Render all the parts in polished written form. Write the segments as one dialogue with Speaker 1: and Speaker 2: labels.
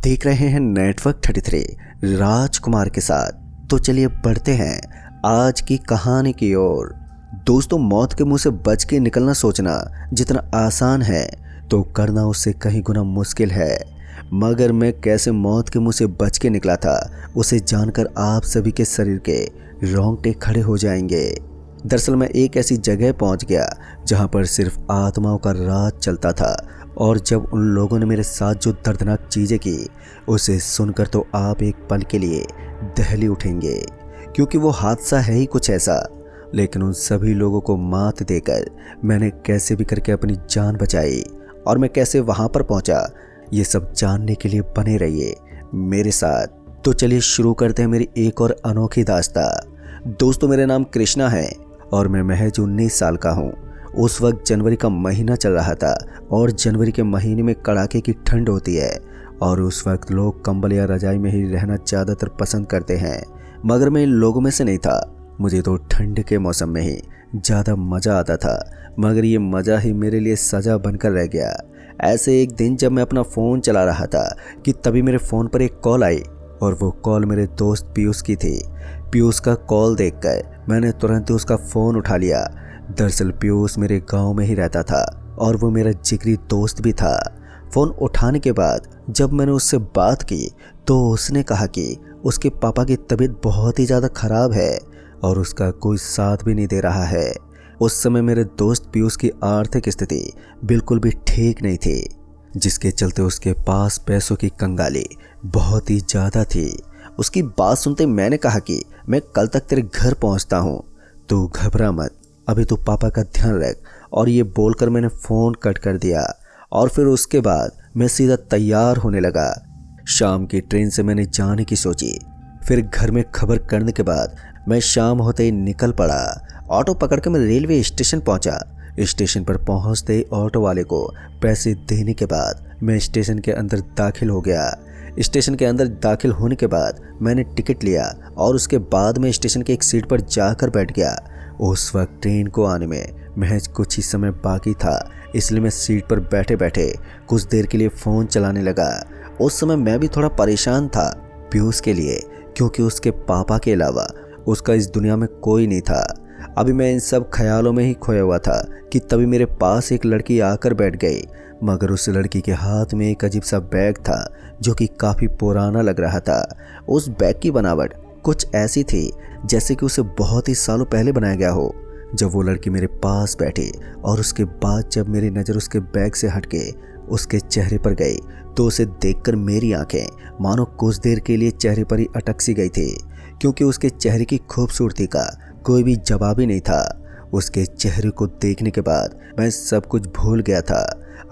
Speaker 1: देख रहे हैं नेटवर्क 33 राजकुमार के साथ। तो चलिए बढ़ते हैं आज की कहानी की ओर। दोस्तों, मौत के मुंह से बच के निकलना सोचना जितना आसान है तो करना उससे कहीं गुना मुश्किल है। मगर मैं कैसे मौत के मुंह से बच के निकला था उसे जानकर आप सभी के शरीर के रोंगटे खड़े हो जाएंगे। दरअसल मैं एक ऐसी जगह पहुंच गया जहां पर सिर्फ आत्माओं का राज चलता था, और जब उन लोगों ने मेरे साथ जो दर्दनाक चीज़ें की उसे सुनकर तो आप एक पल के लिए दहली उठेंगे, क्योंकि वो हादसा है ही कुछ ऐसा। लेकिन उन सभी लोगों को मात देकर मैंने कैसे भी करके अपनी जान बचाई और मैं कैसे वहाँ पर पहुँचा, ये सब जानने के लिए बने रहिए मेरे साथ। तो चलिए शुरू करते हैं मेरी एक और अनोखी दास्तां। दोस्तों, मेरा नाम कृष्णा है और मैं महज 19 साल का हूँ। उस वक्त जनवरी का महीना चल रहा था और जनवरी के महीने में कड़ाके की ठंड होती है और उस वक्त लोग कंबल या रजाई में ही रहना ज़्यादातर पसंद करते हैं। मगर मैं इन लोगों में से नहीं था। मुझे तो ठंड के मौसम में ही ज़्यादा मज़ा आता था, मगर ये मज़ा ही मेरे लिए सज़ा बनकर रह गया। ऐसे एक दिन जब मैं अपना फ़ोन चला रहा था कि तभी मेरे फ़ोन पर एक कॉल आई और वो कॉल मेरे दोस्त पीयूष की थी। पीयूष का कॉल देखकर मैंने तुरंत उसका फ़ोन उठा लिया। दरअसल पीयूष मेरे गांव में ही रहता था और वो मेरा जिगरी दोस्त भी था। फ़ोन उठाने के बाद जब मैंने उससे बात की तो उसने कहा कि उसके पापा की तबीयत बहुत ही ज़्यादा ख़राब है और उसका कोई साथ भी नहीं दे रहा है। उस समय मेरे दोस्त पीयूष की आर्थिक स्थिति बिल्कुल भी ठीक नहीं थी, जिसके चलते उसके पास पैसों की कंगाली बहुत ही ज़्यादा थी। उसकी बात सुनते मैंने कहा कि मैं कल तक तेरे घर पहुंचता हूं, तू घबरा मत, अभी तू पापा का ध्यान रख। और ये बोलकर मैंने फ़ोन कट कर दिया और फिर उसके बाद मैं सीधा तैयार होने लगा। शाम की ट्रेन से मैंने जाने की सोची। फिर घर में खबर करने के बाद मैं शाम होते ही निकल पड़ा। ऑटो पकड़कर मैं रेलवे स्टेशन पहुंचा। स्टेशन पर पहुंचते ही ऑटो वाले को पैसे देने के बाद मैं स्टेशन के अंदर दाखिल हो गया। स्टेशन के अंदर दाखिल होने के बाद मैंने टिकट लिया और उसके बाद मैं स्टेशन के एक सीट पर जाकर बैठ गया। उस वक्त ट्रेन को आने में महज कुछ ही समय बाकी था, इसलिए मैं सीट पर बैठे बैठे कुछ देर के लिए फ़ोन चलाने लगा। उस समय मैं भी थोड़ा परेशान था पीयूष के लिए, क्योंकि उसके पापा के अलावा उसका इस दुनिया में कोई नहीं था। अभी मैं इन सब ख्यालों में ही खोया हुआ था कि तभी मेरे पास एक लड़की आकर बैठ गई। मगर उस लड़की के हाथ में एक अजीब सा बैग था जो कि काफ़ी पुराना लग रहा था। उस बैग की बनावट कुछ ऐसी थी जैसे कि उसे बहुत ही सालों पहले बनाया गया हो। जब वो लड़की मेरे पास बैठी और उसके बाद जब मेरी नज़र उसके बैग से हटके उसके चेहरे पर गई तो उसे देखकर मेरी आंखें मानो कुछ देर के लिए चेहरे पर ही अटक सी गई थी, क्योंकि उसके चेहरे की खूबसूरती का कोई भी जवाब ही नहीं था। उसके चेहरे को देखने के बाद मैं सब कुछ भूल गया था।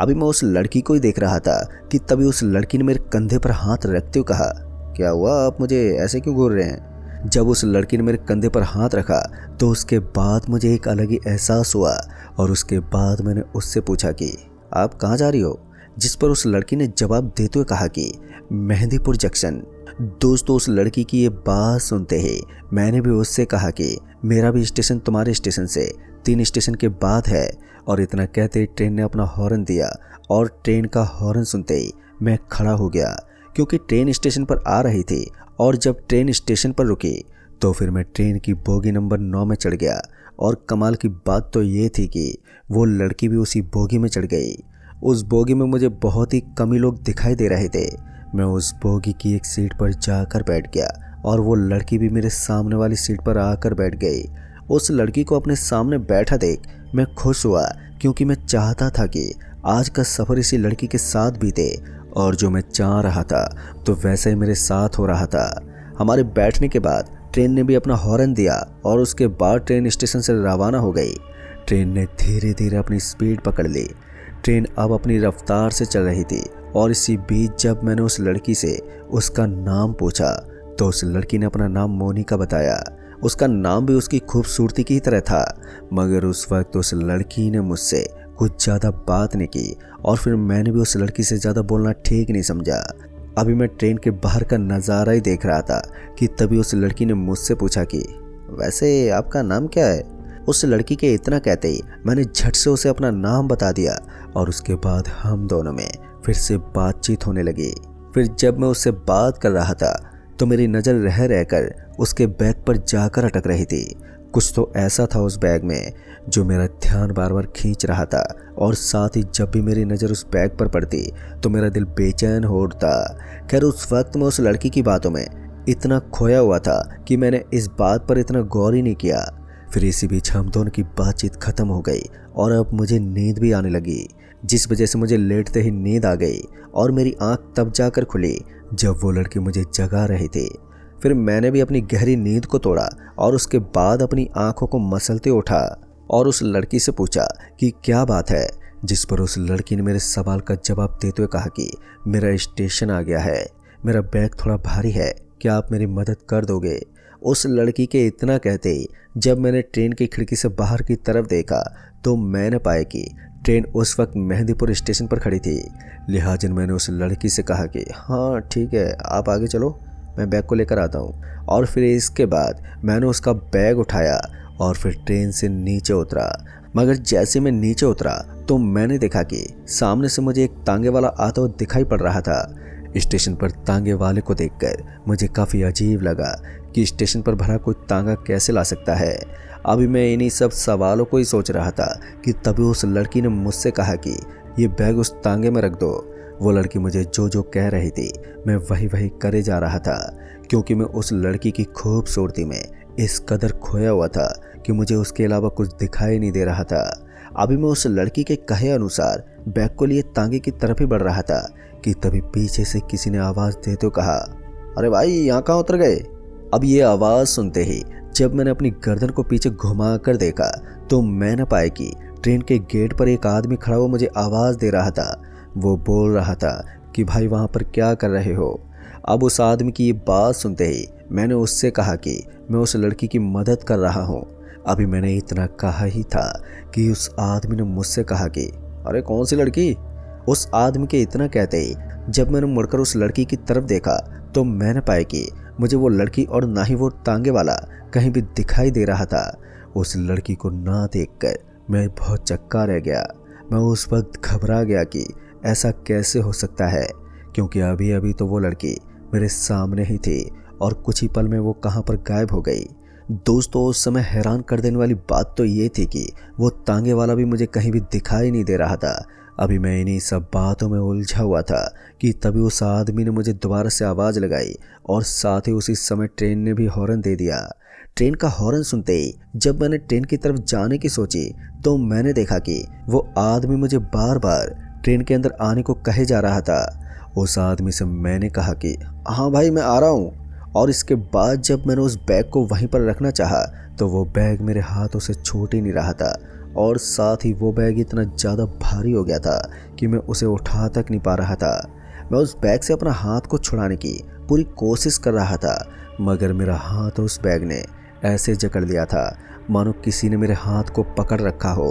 Speaker 1: अभी मैं उस लड़की को ही देख रहा था कि तभी उस लड़की ने मेरे कंधे पर हाथ रखते हुए कहा, क्या हुआ, आप मुझे ऐसे क्यों घूर रहे हैं? जब उस लड़की ने मेरे कंधे पर हाथ रखा तो उसके बाद मुझे एक अलग ही एहसास हुआ और उसके बाद मैंने उससे पूछा कि आप कहाँ जा रही हो? जिस पर उस लड़की ने जवाब देते हुए कहा कि मेहंदीपुर जंक्शन। दोस्तों, उस लड़की की ये बात सुनते ही मैंने भी उससे कहा कि मेरा भी स्टेशन तुम्हारे स्टेशन से 3 स्टेशन के बाद है। और इतना कहते ही ट्रेन ने अपना हॉर्न दिया और ट्रेन का हॉर्न सुनते ही मैं खड़ा हो गया, क्योंकि ट्रेन स्टेशन पर आ रही थी। और जब ट्रेन स्टेशन पर रुकी तो फिर मैं ट्रेन की बोगी नंबर 9 में चढ़ गया। और कमाल की बात तो ये थी कि वो लड़की भी उसी बोगी में चढ़ गई। उस बोगी में मुझे बहुत ही कम ही लोग दिखाई दे रहे थे। मैं उस बोगी की एक सीट पर जाकर बैठ गया और वो लड़की भी मेरे सामने वाली सीट पर आकर बैठ गई। उस लड़की को अपने सामने बैठा देख मैं खुश हुआ, क्योंकि मैं चाहता था कि आज का सफ़र इसी लड़की के साथ बीते, और जो मैं चाह रहा था तो वैसे ही मेरे साथ हो रहा था। हमारे बैठने के बाद ट्रेन ने भी अपना हॉर्न दिया और उसके बाद ट्रेन स्टेशन से रवाना हो गई। ट्रेन ने धीरे धीरे अपनी स्पीड पकड़ ली। ट्रेन अब अपनी रफ्तार से चल रही थी और इसी बीच जब मैंने उस लड़की से उसका नाम पूछा तो उस लड़की ने अपना नाम मोनिका बताया। उसका नाम भी उसकी खूबसूरती की तरह था। मगर उस वक्त उस लड़की ने मुझसे कुछ ज़्यादा बात नहीं की और फिर मैंने भी उस लड़की से ज़्यादा बोलना ठीक नहीं समझा। अभी मैं ट्रेन के बाहर का नज़ारा ही देख रहा था कि तभी उस लड़की ने मुझसे पूछा कि वैसे आपका नाम क्या है? उस लड़की के इतना कहते ही मैंने झट से उसे अपना नाम बता दिया और उसके बाद हम दोनों में फिर से बातचीत होने लगी। फिर जब मैं उससे बात कर रहा था तो मेरी नज़र रह रहकर उसके बैग पर जाकर अटक रही थी। कुछ तो ऐसा था उस बैग में जो मेरा ध्यान बार बार खींच रहा था, और साथ ही जब भी मेरी नज़र उस बैग पर पड़ती तो मेरा दिल बेचैन हो उठता। खैर उस वक्त मैं उस लड़की की बातों में इतना खोया हुआ था कि मैंने इस बात पर इतना गौर ही नहीं किया। फिर इसी बीच हम दोनों की बातचीत खत्म हो गई और अब मुझे नींद भी आने लगी, जिस वजह से मुझे लेटते ही नींद आ गई और मेरी आंख तब जाकर खुली जब वो लड़की मुझे जगा रही थी। फिर मैंने भी अपनी गहरी नींद को तोड़ा और उसके बाद अपनी आंखों को मसलते उठा और उस लड़की से पूछा कि क्या बात है, जिस पर उस लड़की ने मेरे सवाल का जवाब देते हुए कहा कि मेरा स्टेशन आ गया है, मेरा बैग थोड़ा भारी है, क्या आप मेरी मदद कर दोगे। उस लड़की के इतना कहते ही जब मैंने ट्रेन की खिड़की से बाहर की तरफ देखा तो मैंने पाया कि ट्रेन उस वक्त मेहंदीपुर स्टेशन पर खड़ी थी। लिहाजा मैंने उस लड़की से कहा कि हाँ ठीक है, आप आगे चलो, मैं बैग को लेकर आता हूँ। और फिर इसके बाद मैंने उसका बैग उठाया और फिर ट्रेन से नीचे उतरा। मगर जैसे मैं नीचे उतरा तो मैंने देखा कि सामने से मुझे एक तांगे वाला आता हुआ दिखाई पड़ रहा था। स्टेशन पर तांगे वाले को देखकर मुझे काफ़ी अजीब लगा कि स्टेशन पर भला कोई तांगा कैसे ला सकता है। अभी मैं इन्हीं सब सवालों को ही सोच रहा था कि तभी उस लड़की ने मुझसे कहा कि ये बैग उस तांगे में रख दो। वो लड़की मुझे जो जो कह रही थी मैं वही वही करे जा रहा था, क्योंकि मैं उस लड़की की खूबसूरती में इस कदर खोया हुआ था कि मुझे उसके अलावा कुछ दिखाई नहीं दे रहा था। अभी मैं उस लड़की के कहे अनुसार बैग को लिए तांगे की तरफ ही बढ़ रहा था कि तभी पीछे से किसी ने आवाज़ देते हुए कहा, अरे भाई यहाँ कहाँ उतर गए। अब ये आवाज़ सुनते ही जब मैंने अपनी गर्दन को पीछे घुमा कर देखा तो मैंने पाया कि ट्रेन के गेट पर एक आदमी खड़ा हुआ मुझे आवाज़ दे रहा था। वो बोल रहा था कि भाई वहाँ पर क्या कर रहे हो। अब उस आदमी की ये बात सुनते ही मैंने उससे कहा कि मैं उस लड़की की मदद कर रहा हूँ। अभी मैंने इतना कहा ही था कि उस आदमी ने मुझसे कहा कि अरे कौन सी लड़की। उस आदमी के इतना कहते ही जब मैंने मुड़कर उस लड़की की तरफ देखा तो मैंने पाया कि मुझे वो लड़की और ना ही वो तांगे वाला कहीं भी दिखाई दे रहा था। उस लड़की को ना देखकर मैं बहुत चक्का रह गया। मैं उस वक्त घबरा गया कि ऐसा कैसे हो सकता है, क्योंकि अभी अभी तो वो लड़की मेरे सामने ही थी और कुछ ही पल में वो कहाँ पर गायब हो गई। दोस्तों उस समय हैरान कर देने वाली बात तो ये थी कि वो तांगे वाला भी मुझे कहीं भी दिखाई नहीं दे रहा था। अभी मैं इन्हीं सब बातों में उलझा हुआ था कि तभी उस आदमी ने मुझे दोबारा से आवाज़ लगाई और साथ ही उसी समय ट्रेन ने भी हॉर्न दे दिया। ट्रेन का हॉर्न सुनते ही जब मैंने ट्रेन की तरफ जाने की सोची तो मैंने देखा कि वो आदमी मुझे बार बार ट्रेन के अंदर आने को कहे जा रहा था। उस आदमी से मैंने कहा कि हाँ भाई मैं आ रहा हूँ। और इसके बाद जब मैंने उस बैग को वहीं पर रखना चाहा तो वो बैग मेरे हाथों से छूट ही नहीं रहा था, और साथ ही वो बैग इतना ज़्यादा भारी हो गया था कि मैं उसे उठा तक नहीं पा रहा था। मैं उस बैग से अपना हाथ को छुड़ाने की पूरी कोशिश कर रहा था, मगर मेरा हाथ उस बैग ने ऐसे जकड़ लिया था मानो किसी ने मेरे हाथ को पकड़ रखा हो।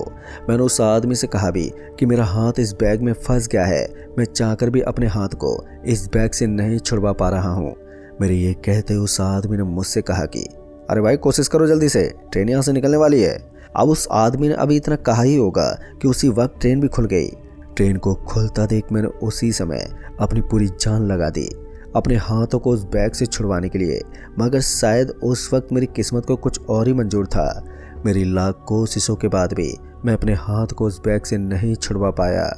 Speaker 1: मैंने उस आदमी से कहा भी कि मेरा हाथ इस बैग में फंस गया है, मैं चाहकर भी अपने हाथ को इस बैग से नहीं छुड़वा पा रहा हूँ। मेरे ये कहते उस आदमी ने मुझसे कहा कि अरे भाई कोशिश करो जल्दी से, ट्रेन यहाँ से निकलने वाली है। अब उस आदमी ने अभी इतना कहा ही होगा कि उसी वक्त ट्रेन भी खुल गई। ट्रेन को खुलता देख मैंने उसी समय अपनी पूरी जान लगा दी अपने हाथों को उस बैग से छुड़वाने के लिए, मगर शायद उस वक्त मेरी किस्मत को कुछ और ही मंजूर था। मेरी लाख कोशिशों के बाद भी मैं अपने हाथ को उस बैग से नहीं छुड़वा पाया।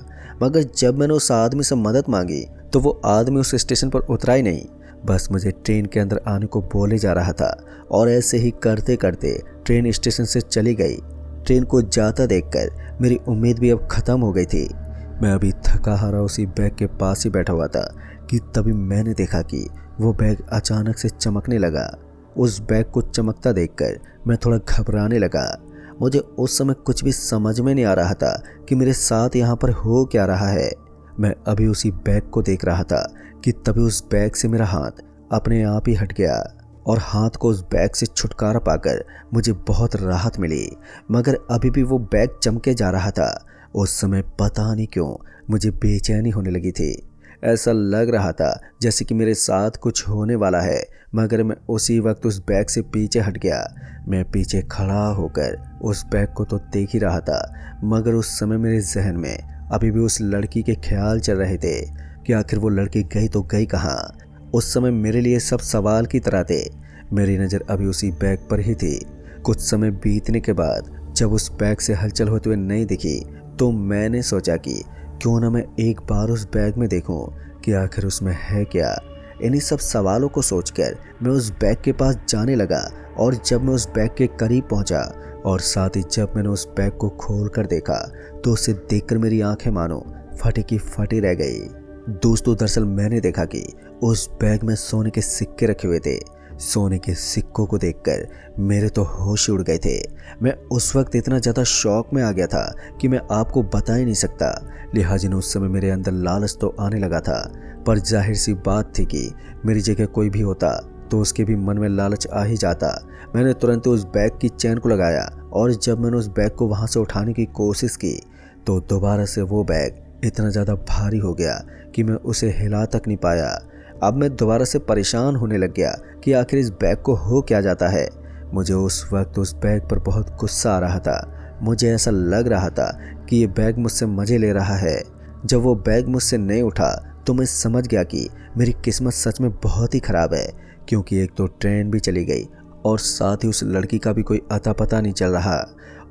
Speaker 1: मगर जब मैंने उस आदमी से मदद मांगी तो वो आदमी उस स्टेशन पर उतरा ही नहीं, बस मुझे ट्रेन के अंदर आने को बोले जा रहा था। और ऐसे ही करते करते ट्रेन स्टेशन से चली गई। ट्रेन को जाता देखकर मेरी उम्मीद भी अब ख़त्म हो गई थी। मैं अभी थका हारा उसी बैग के पास ही बैठा हुआ था कि तभी मैंने देखा कि वो बैग अचानक से चमकने लगा। उस बैग को चमकता देखकर मैं थोड़ा घबराने लगा। मुझे उस समय कुछ भी समझ में नहीं आ रहा था कि मेरे साथ यहाँ पर हो क्या रहा है। मैं अभी उसी बैग को देख रहा था कि तभी उस बैग से मेरा हाथ अपने आप ही हट गया और हाथ को उस बैग से छुटकारा पाकर मुझे बहुत राहत मिली। मगर अभी भी वो बैग चमके जा रहा था। उस समय पता नहीं क्यों मुझे बेचैनी होने लगी थी। ऐसा लग रहा था जैसे कि मेरे साथ कुछ होने वाला है, मगर मैं उसी वक्त उस बैग से पीछे हट गया। मैं पीछे खड़ा होकर उस बैग को तो देख ही रहा था, मगर उस समय मेरे जहन में अभी भी उस लड़की के ख्याल चल रहे थे, कि आखिर वो लड़की गई तो गई कहाँ। उस समय मेरे लिए सब सवाल की तरह थे। मेरी नज़र अभी उसी बैग पर ही थी। कुछ समय बीतने के बाद जब उस बैग से हलचल होते हुए नहीं दिखी तो मैंने सोचा कि क्यों ना मैं एक बार उस बैग में देखूं कि आखिर उसमें है क्या। इन्हीं सब सवालों को सोचकर मैं उस बैग के पास जाने लगा और जब मैं उस बैग के करीब पहुंचा और साथ ही जब मैंने उस बैग को खोल कर देखा तो उसे देखकर मेरी आंखें मानो फटी की फटी रह गई। दोस्तों, दरअसल मैंने देखा कि उस बैग में सोने के सिक्के रखे हुए थे। सोने के सिक्कों को देखकर मेरे तो होश उड़ गए थे। मैं उस वक्त इतना ज़्यादा शौक में आ गया था कि मैं आपको बता ही नहीं सकता। लिहाजा उस समय मेरे अंदर लालच तो आने लगा था, पर जाहिर सी बात थी कि मेरी जगह कोई भी होता तो उसके भी मन में लालच आ ही जाता। मैंने तुरंत उस बैग की चेन को लगाया और जब मैंने उस बैग को वहाँ से उठाने की कोशिश की तो दोबारा से वो बैग इतना ज़्यादा भारी हो गया कि मैं उसे हिला तक नहीं पाया। अब मैं दोबारा से परेशान होने लग गया कि आखिर इस बैग को हो क्या जाता है। मुझे उस वक्त उस बैग पर बहुत गुस्सा आ रहा था। मुझे ऐसा लग रहा था कि ये बैग मुझसे मज़े ले रहा है। जब वो बैग मुझसे नहीं उठा तो मैं समझ गया कि मेरी किस्मत सच में बहुत ही ख़राब है, क्योंकि एक तो ट्रेन भी चली गई और साथ ही उस लड़की का भी कोई अता पता नहीं चल रहा,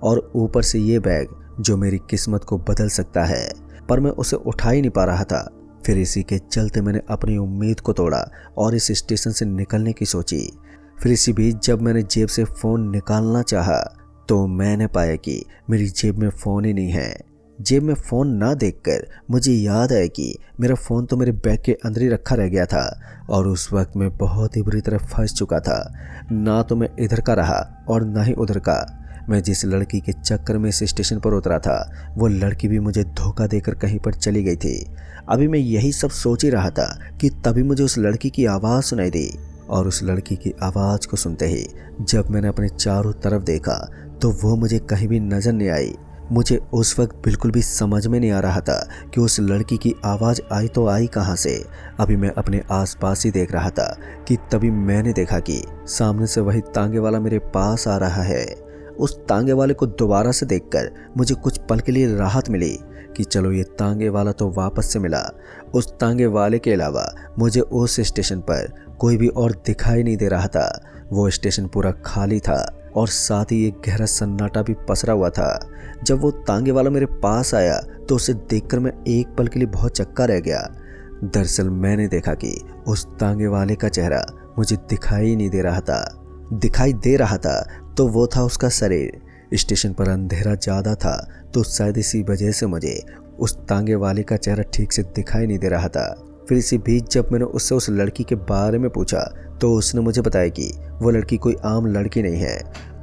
Speaker 1: और ऊपर से ये बैग जो मेरी किस्मत को बदल सकता है, पर मैं उसे उठा ही नहीं पा रहा था। फिर इसी के चलते मैंने अपनी उम्मीद को तोड़ा और इस स्टेशन से निकलने की सोची। फिर इसी बीच जब मैंने जेब से फ़ोन निकालना चाहा तो मैंने पाया कि मेरी जेब में फ़ोन ही नहीं है। जेब में फ़ोन ना देखकर मुझे याद आया कि मेरा फ़ोन तो मेरे बैग के अंदर ही रखा रह गया था और उस वक्त मैं बहुत ही बुरी तरह फंस चुका था। ना तो मैं इधर का रहा और ना ही उधर का। मैं जिस लड़की के चक्कर में इस स्टेशन पर उतरा था वो लड़की भी मुझे धोखा देकर कहीं पर चली गई थी। अभी मैं यही सब सोच ही रहा था कि तभी मुझे उस लड़की की आवाज़ सुनाई दी, और उस लड़की की आवाज़ को सुनते ही जब मैंने अपने चारों तरफ देखा तो वो मुझे कहीं भी नज़र नहीं आई। मुझे उस वक्त बिल्कुल भी समझ में नहीं आ रहा था कि उस लड़की की आवाज़ आई तो आई कहाँ से। अभी मैं अपने आसपास ही देख रहा था कि तभी मैंने देखा कि सामने से वही तांगे वाला मेरे पास आ रहा है। उस तांगे वाले को दोबारा से देखकर मुझे कुछ पल के लिए राहत मिली कि चलो ये तांगे वाला तो वापस से मिला। उस तांगे वाले के अलावा मुझे उस स्टेशन पर कोई भी और दिखाई नहीं दे रहा था। वो स्टेशन पूरा खाली था और साथ ही एक गहरा सन्नाटा भी पसरा हुआ था। जब वो तांगे वाला मेरे पास आया तो उसे देखकर मैं एक पल के लिए बहुत चक्का रह गया। दरअसल मैंने देखा कि उस तांगे वाले का चेहरा मुझे दिखाई नहीं दे रहा था। दिखाई दे रहा था तो वो था उसका शरीर। स्टेशन पर अंधेरा ज़्यादा था तो शायद इसी वजह से मुझे उस तांगे वाले का चेहरा ठीक से दिखाई नहीं दे रहा था। फिर इसी बीच जब मैंने उससे उस लड़की के बारे में पूछा तो उसने मुझे बताया कि वो लड़की कोई आम लड़की नहीं है।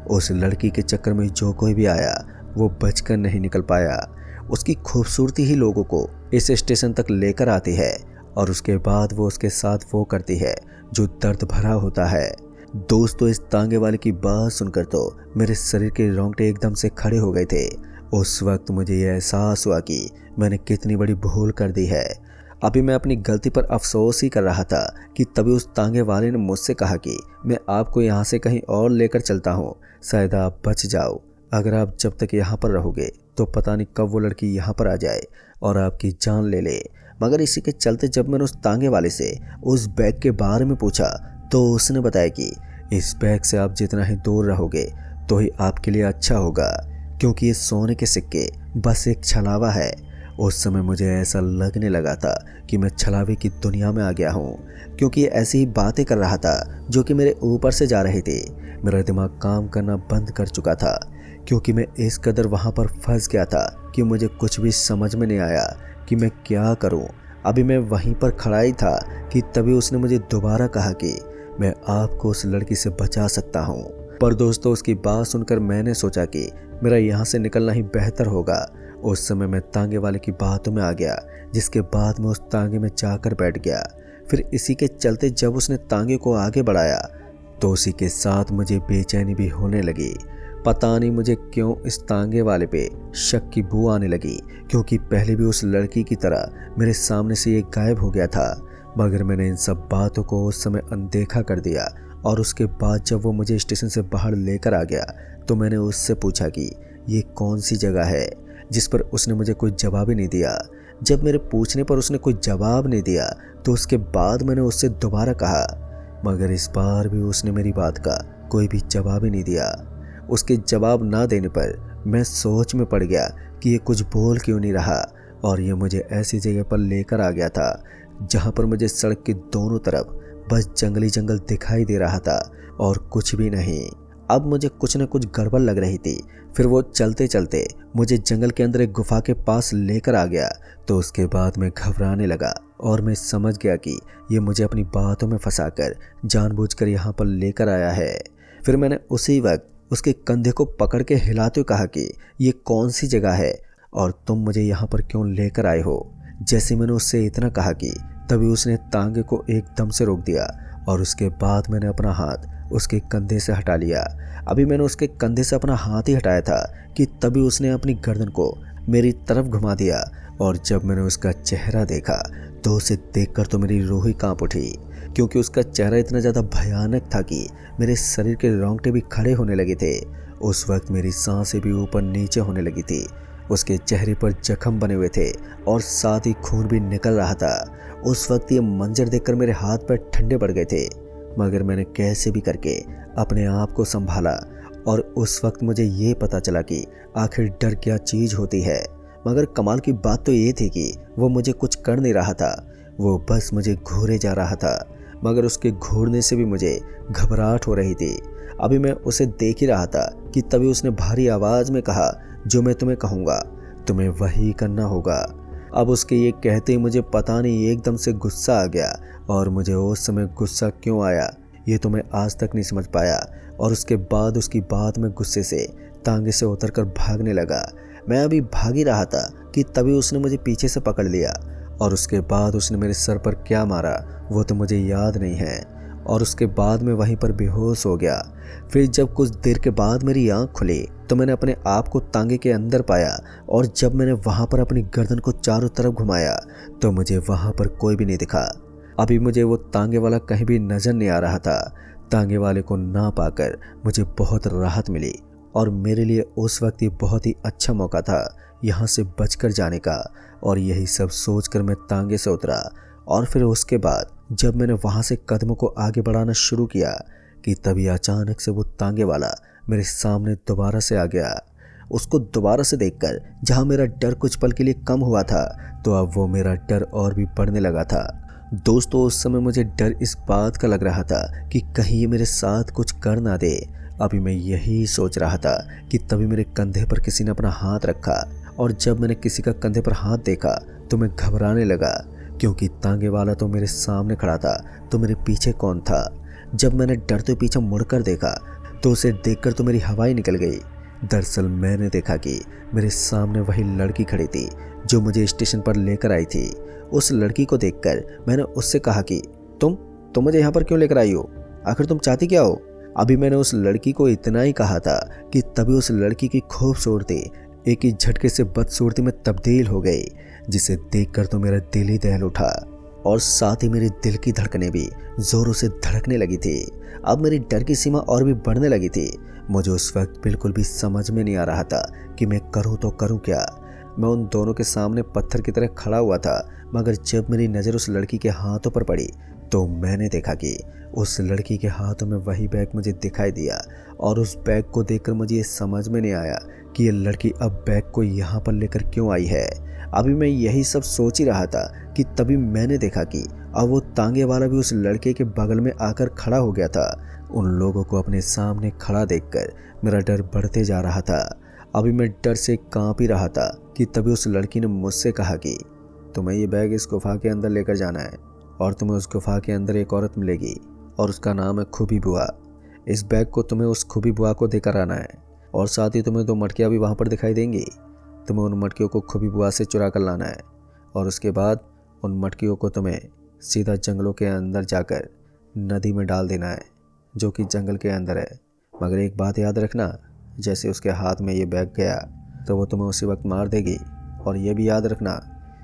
Speaker 1: उस लड़की के चक्कर में जो कोई भी आया वो बचकर नहीं निकल पाया। उसकी खूबसूरती ही लोगों को इस स्टेशन तक लेकर आती है और उसके बाद वो उसके साथ वो करती है जो दर्द भरा होता है। दोस्तों, इस तांगे वाले की बात सुनकर तो मेरे शरीर के रोंगटे एकदम से खड़े हो गए थे। उस वक्त मुझे यह एहसास हुआ कि मैंने कितनी बड़ी भूल कर दी है। अभी मैं अपनी गलती पर अफसोस ही कर रहा था कि तभी उस तांगे वाले ने मुझसे कहा कि मैं आपको यहाँ से कहीं और लेकर चलता हूँ, शायद आप बच जाओ। अगर आप जब तक यहाँ पर रहोगे तो पता नहीं कब वो लड़की यहाँ पर आ जाए और आपकी जान ले ले। मगर इसी के चलते जब मैंने उस तांगे वाले से उस बैग के बारे में पूछा तो उसने बताया कि इस बैग से आप जितना ही दूर रहोगे तो ही आपके लिए अच्छा होगा, क्योंकि ये सोने के सिक्के बस एक छलावा है। उस समय मुझे ऐसा लगने लगा था कि मैं छलावे की दुनिया में आ गया हूँ, क्योंकि ये ऐसी ही बातें कर रहा था जो कि मेरे ऊपर से जा रही थी। मेरा दिमाग काम करना बंद कर चुका था क्योंकि मैं इस कदर वहाँ पर फंस गया था कि मुझे कुछ भी समझ में नहीं आया कि मैं क्या करूँ। अभी मैं वहीं पर खड़ा ही था कि तभी उसने मुझे दोबारा कहा कि मैं आपको उस लड़की से बचा सकता हूँ। पर दोस्तों, उसकी बात सुनकर मैंने सोचा कि मेरा यहाँ से निकलना ही बेहतर होगा। उस समय मैं तांगे वाले की बातों में आ गया, जिसके बाद मैं उस तांगे में जाकर बैठ गया। फिर इसी के चलते जब उसने तांगे को आगे बढ़ाया तो उसी के साथ मुझे बेचैनी भी होने लगी। पता नहीं मुझे क्यों इस तांगे वाले पे शक की बू आने लगी, क्योंकि पहले भी उस लड़की की तरह मेरे सामने से ये गायब हो गया था। मगर मैंने इन सब बातों को उस समय अनदेखा कर दिया और उसके बाद जब वो मुझे स्टेशन से बाहर लेकर आ गया तो मैंने उससे पूछा कि ये कौन सी जगह है, जिस पर उसने मुझे कोई जवाब ही नहीं दिया। जब मेरे पूछने पर उसने कोई जवाब नहीं दिया तो उसके बाद मैंने उससे दोबारा कहा, मगर इस बार भी उसने मेरी बात का कोई भी जवाब ही नहीं दिया। उसके जवाब ना देने पर मैं सोच में पड़ गया कि ये कुछ बोल क्यों नहीं रहा, और ये मुझे ऐसी जगह पर लेकर आ गया था जहाँ पर मुझे सड़क के दोनों तरफ बस जंगली जंगल दिखाई दे रहा था और कुछ भी नहीं। अब मुझे कुछ न कुछ गड़बड़ लग रही थी। फिर वो चलते चलते मुझे जंगल के अंदर एक गुफा के पास लेकर आ गया तो उसके बाद मैं घबराने लगा और मैं समझ गया कि ये मुझे अपनी बातों में फंसाकर जानबूझकर यहाँ पर लेकर आया है। फिर मैंने उसी वक्त उसके कंधे को पकड़ के हिलाते हुए कहा कि ये कौन सी जगह है और तुम मुझे यहाँ पर क्यों लेकर आए हो। जैसे मैंने उससे इतना कहा कि तभी उसने तांगे को एकदम से रोक दिया और उसके बाद मैंने अपना हाथ उसके कंधे से हटा लिया। अभी मैंने उसके कंधे से अपना हाथ ही हटाया था कि तभी उसने अपनी गर्दन को मेरी तरफ घुमा दिया, और जब मैंने उसका चेहरा देखा तो उसे देखकर तो मेरी रूह ही कांप उठी, क्योंकि उसका चेहरा इतना ज़्यादा भयानक था कि मेरे शरीर के रोंगटे भी खड़े होने लगे थे। उस वक्त मेरी सांसें भी ऊपर नीचे होने लगी थी। उसके चेहरे पर जख्म बने हुए थे और साथ ही खून भी निकल रहा था। उस वक्त ये मंजर देखकर मेरे हाथ पैर ठंडे पड़ गए थे, मगर मैंने कैसे भी करके अपने आप को संभाला, और उस वक्त मुझे ये पता चला कि आखिर डर क्या चीज़ होती है। मगर कमाल की बात तो ये थी कि वो मुझे कुछ कर नहीं रहा था, वो बस मुझे घूरे जा रहा था, मगर उसके घूरने से भी मुझे घबराहट हो रही थी। अभी मैं उसे देख ही रहा था कि तभी उसने भारी आवाज़ में कहा, जो मैं तुम्हें कहूँगा तुम्हें वही करना होगा। अब उसके ये कहते ही मुझे पता नहीं एकदम से गुस्सा आ गया, और मुझे उस समय गुस्सा क्यों आया ये तो मैं आज तक नहीं समझ पाया। और उसके बाद उसकी बात में गुस्से से तांगे से उतरकर भागने लगा। मैं अभी भाग ही रहा था कि तभी उसने मुझे पीछे से पकड़ लिया, और उसके बाद उसने मेरे सर पर क्या मारा वो तो मुझे याद नहीं है, और उसके बाद मैं वहीं पर बेहोश हो गया। फिर जब कुछ देर के बाद मेरी आंख खुली तो मैंने अपने आप को तांगे के अंदर पाया, और जब मैंने वहाँ पर अपनी गर्दन को चारों तरफ घुमाया तो मुझे वहाँ पर कोई भी नहीं दिखा। अभी मुझे वो तांगे वाला कहीं भी नज़र नहीं आ रहा था। तांगे वाले को ना पाकर मुझे बहुत राहत मिली, और मेरे लिए उस वक्त ये बहुत ही अच्छा मौका था यहाँ से बचकर जाने का। और यही सब सोचकर मैं तांगे से उतरा, और फिर उसके बाद जब मैंने वहाँ से कदमों को आगे बढ़ाना शुरू किया कि तभी अचानक से वो तांगे वाला मेरे सामने दोबारा से आ गया। उसको दोबारा से देखकर जहाँ मेरा डर कुछ पल के लिए कम हुआ था तो अब वो मेरा डर और भी बढ़ने लगा था। दोस्तों, उस समय मुझे डर इस बात का लग रहा था कि कहीं ये मेरे साथ कुछ कर ना दे। अभी मैं यही सोच रहा था कि तभी मेरे कंधे पर किसी ने अपना हाथ रखा, और जब मैंने किसी का कंधे पर हाथ देखा तो मैं घबराने लगा, क्योंकि तांगे वाला तो मेरे सामने खड़ा था तो मेरे पीछे कौन था। जब मैंने डरते पीछे मुड़कर देखा तो उसे देखकर तो मेरी हवा ही निकल गई। दरअसल मैंने देखा कि मेरे सामने वही लड़की खड़ी थी जो मुझे स्टेशन पर लेकर आई थी। उस लड़की को देखकर मैंने उससे कहा कि तुम मुझे यहाँ पर क्यों लेकर आई हो, आखिर तुम चाहती क्या हो। अभी मैंने उस लड़की को इतना ही कहा था कि तभी उस लड़की की खूबसूरती एक ही झटके से बदसूरती में तब्दील हो गई, जिसे देखकर तो मेरा दिल ही दहल उठा, और साथ ही मेरे दिल की धड़कनें भी जोरों से धड़कने लगी थी। अब मेरी डर की सीमा और भी बढ़ने लगी थी। मुझे उस वक्त बिल्कुल भी समझ में नहीं आ रहा था कि मैं करूँ तो करूँ क्या। मैं उन दोनों के सामने पत्थर की तरह खड़ा हुआ था, मगर जब मेरी नज़र उस लड़की के हाथों पर पड़ी तो मैंने देखा कि उस लड़की के हाथों में वही बैग मुझे दिखाई दिया, और उस बैग को देखकर मुझे ये समझ में नहीं आया कि ये लड़की अब बैग को यहाँ पर लेकर क्यों आई है। अभी मैं यही सब सोच ही रहा था कि तभी मैंने देखा कि अब वो तांगे वाला भी उस लड़के के बगल में आकर खड़ा हो गया था। उन लोगों को अपने सामने खड़ा देखकर मेरा डर बढ़ते जा रहा था। अभी मैं डर से कांप ही रहा था कि तभी उस लड़की ने मुझसे कहा कि तुम्हें ये बैग इस गुफा के अंदर लेकर जाना है, और तुम्हें उस गुफा के अंदर एक औरत मिलेगी और उसका नाम है खूबी बुआ। इस बैग को तुम्हें उस खूबी बुआ को देकर आना है, और साथ ही तुम्हें 2 मटकियाँ भी वहाँ पर दिखाई देंगी। तुम्हें उन मटकियों को खूबी बुआ से चुरा कर लाना है, और उसके बाद उन मटकियों को तुम्हें सीधा जंगलों के अंदर जाकर नदी में डाल देना है, जो कि जंगल के अंदर है। मगर एक बात याद रखना, जैसे उसके हाथ में ये बैग गया तो वो तुम्हें उसी वक्त मार देगी, और ये भी याद रखना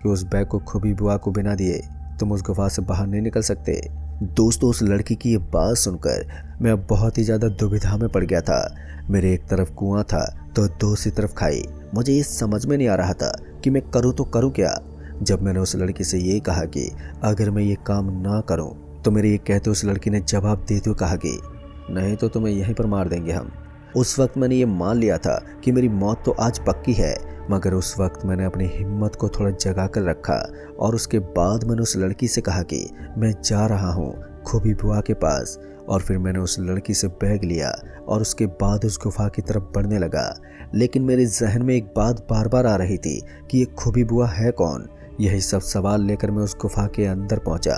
Speaker 1: कि उस बैग को खूबी बुआ को बिना दिए तुम उस गुफा से बाहर नहीं निकल सकते। दोस्तों, उस लड़की की ये बात सुनकर मैं अब बहुत ही ज़्यादा दुविधा में पड़ गया था। मेरे एक तरफ कुआं था तो दूसरी तरफ खाई। मुझे ये समझ में नहीं आ रहा था कि मैं करूँ तो करूँ क्या। जब मैंने उस लड़की से ये कहा कि अगर मैं ये काम ना करूं तो मेरे ये कहते उस लड़की ने जवाब देते हुए कहा कि नहीं तो तुम्हें यहीं पर मार देंगे हम। उस वक्त मैंने ये मान लिया था कि मेरी मौत तो आज पक्की है, मगर उस वक्त मैंने अपनी हिम्मत को थोड़ा जगा कर रखा और उसके बाद मैंने उस लड़की से कहा कि मैं जा रहा हूँ खूबी बुआ के पास। और फिर मैंने उस लड़की से बैग लिया और उसके बाद उस गुफा की तरफ बढ़ने लगा। लेकिन मेरे जहन में एक बात बार बार आ रही थी कि ये खूबी बुआ है कौन। यही सब सवाल लेकर मैं उस गुफा के अंदर पहुंचा।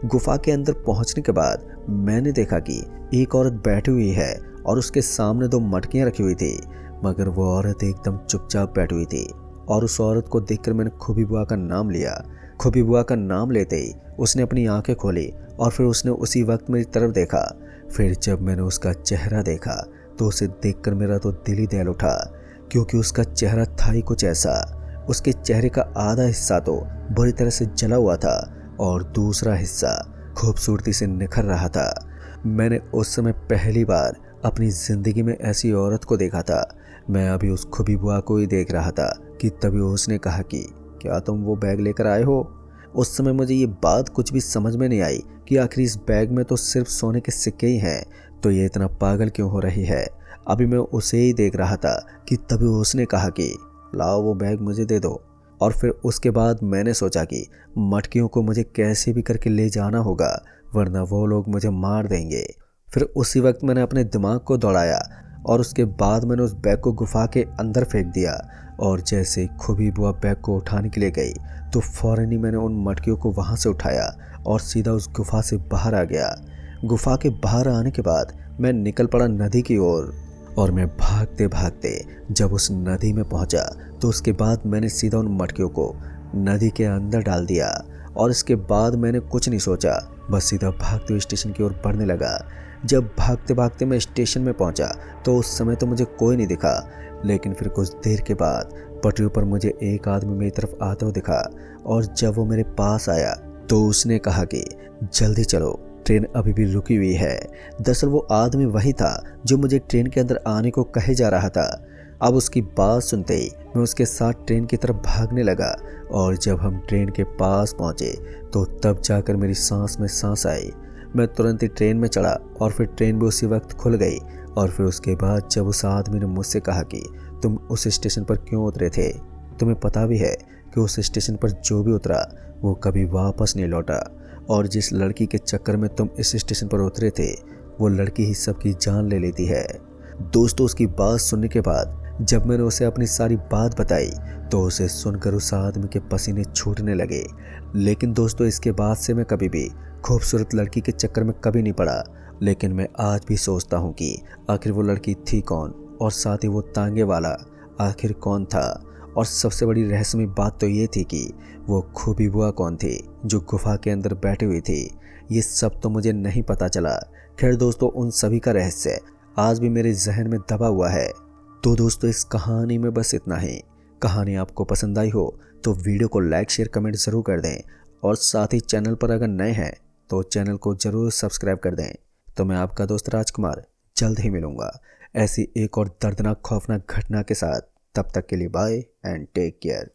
Speaker 1: गुफा के अंदर पहुंचने के बाद मैंने देखा कि एक औरत बैठी हुई है और उसके सामने 2 मटकियां रखी हुई थी, मगर वो औरत एकदम चुपचाप बैठी हुई थी। और उस औरत को देखकर मैंने खूबी बुआ का नाम लिया। खूबी बुआ का नाम लेते ही उसने अपनी आंखें खोली और फिर उसने उसी वक्त मेरी तरफ देखा। फिर जब मैंने उसका चेहरा देखा तो उसे देखकर मेरा तो दिल ही दहल उठा, क्योंकि उसका चेहरा था ही कुछ ऐसा। उसके चेहरे का आधा हिस्सा तो बुरी तरह से जला हुआ था और दूसरा हिस्सा खूबसूरती से निखर रहा था। मैंने उस समय पहली बार अपनी ज़िंदगी में ऐसी औरत को देखा था। मैं अभी उस खूबी बुआ को ही देख रहा था कि तभी उसने कहा कि क्या तुम वो बैग लेकर आए हो। उस समय मुझे ये बात कुछ भी समझ में नहीं आई कि आखिर इस बैग में तो सिर्फ सोने के सिक्के ही हैं, तो ये इतना पागल क्यों हो रही है। अभी मैं उसे ही देख रहा था कि तभी उसने कहा कि लाओ वो बैग मुझे दे दो। और फिर उसके बाद मैंने सोचा कि मटकियों को मुझे कैसे भी करके ले जाना होगा, वरना वो लोग मुझे मार देंगे। फिर उसी वक्त मैंने अपने दिमाग को दौड़ाया और उसके बाद मैंने उस बैग को गुफा के अंदर फेंक दिया। और जैसे खूबी बुआ बैग को उठाने के लिए गई तो फौरन ही मैंने उन मटकियों को वहाँ से उठाया और सीधा उस गुफा से बाहर आ गया। गुफा के बाहर आने के बाद मैं निकल पड़ा नदी की ओर और मैं भागते भागते जब उस नदी में पहुंचा तो उसके बाद मैंने सीधा उन मटकियों को नदी के अंदर डाल दिया। और इसके बाद मैंने कुछ नहीं सोचा, बस सीधा भागते हुए स्टेशन की ओर बढ़ने लगा। जब भागते भागते मैं स्टेशन में पहुंचा तो उस समय तो मुझे कोई नहीं दिखा, लेकिन फिर कुछ देर के बाद पटरियों पर मुझे एक आदमी मेरी तरफ आता हुआ दिखा। और जब वो मेरे पास आया तो उसने कहा कि जल्दी चलो, ट्रेन अभी भी रुकी हुई है। दरअसल वो आदमी वही था जो मुझे ट्रेन के अंदर आने को कहे जा रहा था। अब उसकी बात सुनते ही मैं उसके साथ ट्रेन की तरफ भागने लगा। और जब हम ट्रेन के पास पहुंचे तो तब जाकर मेरी सांस में सांस आई। मैं तुरंत ही ट्रेन में चढ़ा और फिर ट्रेन भी उसी वक्त खुल गई। और फिर उसके बाद जब उस आदमी ने मुझसे कहा कि तुम उस स्टेशन पर क्यों उतरे थे, तुम्हें पता भी है कि उस स्टेशन पर जो भी उतरा वो कभी वापस नहीं लौटा, और जिस लड़की के चक्कर में तुम इस स्टेशन पर उतरे थे वो लड़की ही सबकी जान ले लेती है। दोस्तों, उसकी बात सुनने के बाद जब मैंने उसे अपनी सारी बात बताई तो उसे सुनकर उस आदमी के पसीने छूटने लगे। लेकिन दोस्तों, इसके बाद से मैं कभी भी खूबसूरत लड़की के चक्कर में कभी नहीं पड़ा। लेकिन मैं आज भी सोचता हूँ कि आखिर वो लड़की थी कौन, और साथ ही वो तांगे वाला आखिर कौन था। और सबसे बड़ी रहस्यमय बात तो ये थी कि वो खूबी बुआ कौन थी जो गुफा के अंदर बैठी हुई थी। ये सब तो मुझे नहीं पता चला। खैर दोस्तों, उन सभी का रहस्य आज भी मेरे जहन में दबा हुआ है। तो दोस्तों, इस कहानी में बस इतना ही। कहानी आपको पसंद आई हो तो वीडियो को लाइक शेयर कमेंट ज़रूर कर दें, और साथ ही चैनल पर अगर नए हैं तो चैनल को ज़रूर सब्सक्राइब कर दें। तो मैं आपका दोस्त राजकुमार जल्द ही मिलूँगा ऐसी एक और दर्दनाक खौफनाक घटना के साथ। तब तक के लिए बाय एंड टेक केयर।